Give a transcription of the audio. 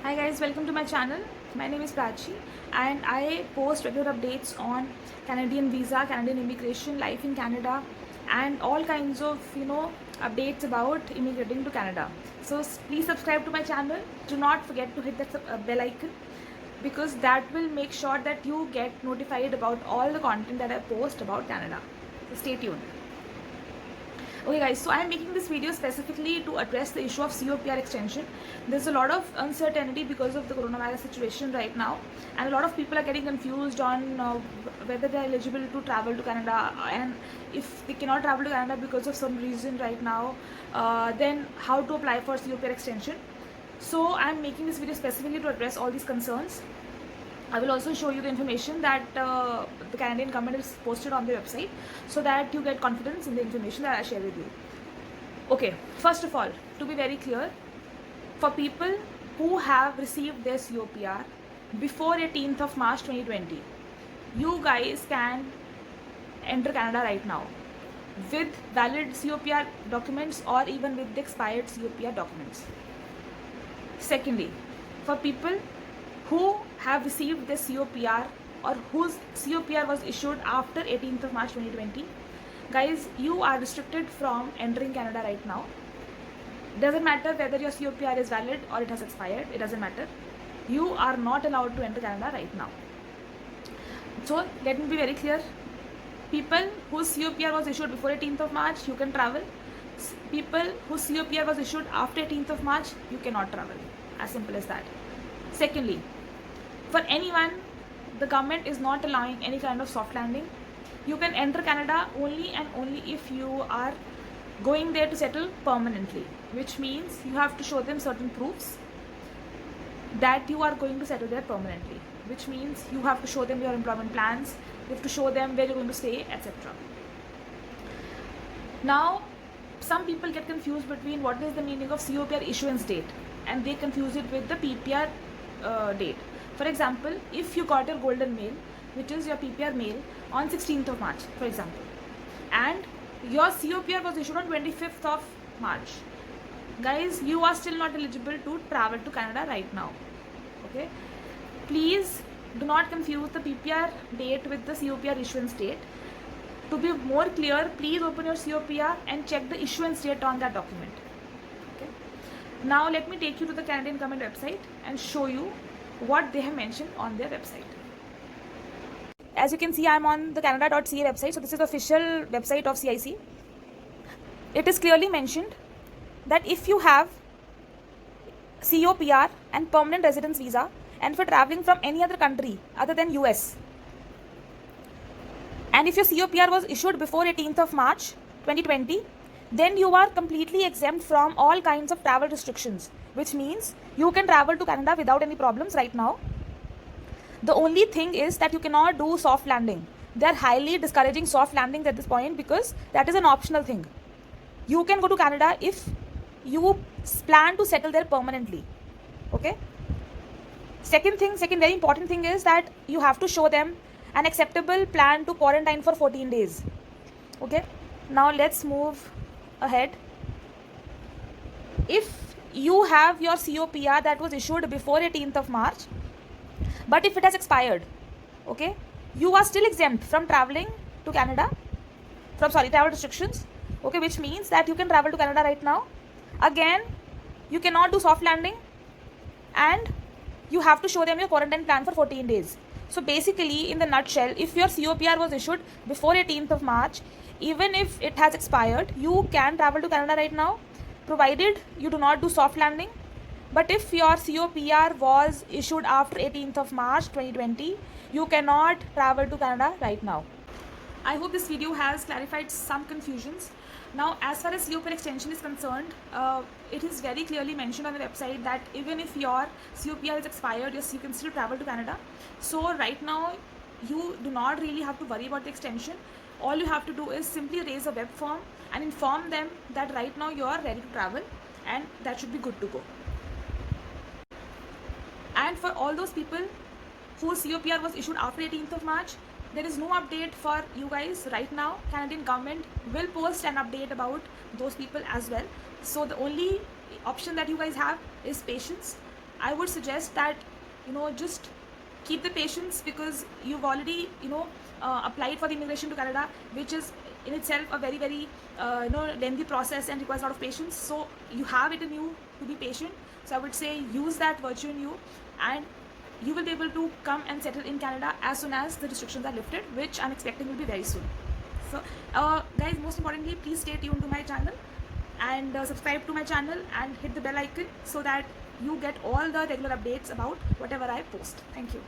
Hi guys, welcome to my channel. My name is Prachi and I post regular updates on Canadian visa, Canadian immigration, life in Canada and all kinds of updates about immigrating to Canada. So please subscribe to my channel. Do not forget to hit that bell icon because that will make sure that you get notified about all the content that I post about Canada. So stay tuned. Okay guys, so I am making this video specifically to address the issue of COPR extension. There's a lot of uncertainty because of the coronavirus situation right now, and a lot of people are getting confused on whether they are eligible to travel to Canada, and if they cannot travel to Canada because of some reason right now, then how to apply for COPR extension. So I'm making this video specifically to address all these concerns. I will also show you the information that the Canadian government has posted on their website so that you get confidence in the information that I share with you. Okay, first of all, to be very clear, for people who have received their COPR before 18th of March 2020, you guys can enter Canada right now with valid COPR documents or even with the expired COPR documents. Secondly, for people who have received the COPR or whose COPR was issued after 18th of March 2020, guys, you are restricted from entering Canada right now. Doesn't matter whether your COPR is valid or it has expired, it doesn't matter. You are not allowed to enter Canada right now. So let me be very clear. People whose COPR was issued before 18th of March, you can travel. People whose COPR was issued after 18th of March, you cannot travel. As simple as that. Secondly, for anyone, the government is not allowing any kind of soft landing. You can enter Canada only and only if you are going there to settle permanently, which means you have to show them certain proofs that you are going to settle there permanently, which means you have to show them your employment plans, you have to show them where you're going to stay, etc. Now, some people get confused between what is the meaning of COPR issuance date and they confuse it with the PPR date. For example, if you got your golden mail, which is your PPR mail, on 16th of March, for example, and your COPR was issued on 25th of March, guys, you are still not eligible to travel to Canada right now. Okay, please do not confuse the PPR date with the COPR issuance date. To be more clear, please open your COPR and check the issuance date on that document. Okay. Now let me take you to the Canadian government website and show you what they have mentioned on their website. As you can see, I am on the canada.ca website. So this is the official website of CIC. It is clearly mentioned that if you have COPR and permanent residence visa and for traveling from any other country other than US, and if your COPR was issued before 18th of March 2020, then you are completely exempt from all kinds of travel restrictions, which means you can travel to Canada without any problems right now. The only thing is that you cannot do soft landing. They are highly discouraging soft landings at this point because that is an optional thing. You can go to Canada if you plan to settle there permanently. Okay. Second very important thing is that you have to show them an acceptable plan to quarantine for 14 days. Okay. Now let's move ahead. If you have your COPR that was issued before 18th of March, but if it has expired, okay, you are still exempt from traveling to Canada, travel restrictions, okay, which means that you can travel to Canada right now. Again, you cannot do soft landing and you have to show them your quarantine plan for 14 days. So basically, in the nutshell, if your COPR was issued before 18th of March, even if it has expired, you can travel to Canada right now, provided you do not do soft landing. But if your COPR was issued after 18th of March 2020, you cannot travel to Canada right now. I hope this video has clarified some confusions. Now, as far as COPR extension is concerned, it is very clearly mentioned on the website that even if your COPR is expired, yes, you can still travel to Canada. So right now, you do not really have to worry about the extension. All you have to do is simply raise a web form and inform them that right now you are ready to travel, and that should be good to go. And for all those people whose COPR was issued after 18th of March, there is no update for you guys right now. Canadian government will post an update about those people as well. So the only option that you guys have is patience. I would suggest that, just keep the patience, because you've already, applied for the immigration to Canada, which is in itself a very, very lengthy process and requires a lot of patience. So you have it in you to be patient. So I would say use that virtue in you, and you will be able to come and settle in Canada as soon as the restrictions are lifted, which I'm expecting will be very soon. So guys, most importantly, please stay tuned to my channel and subscribe to my channel and hit the bell icon so that you get all the regular updates about whatever I post. Thank you.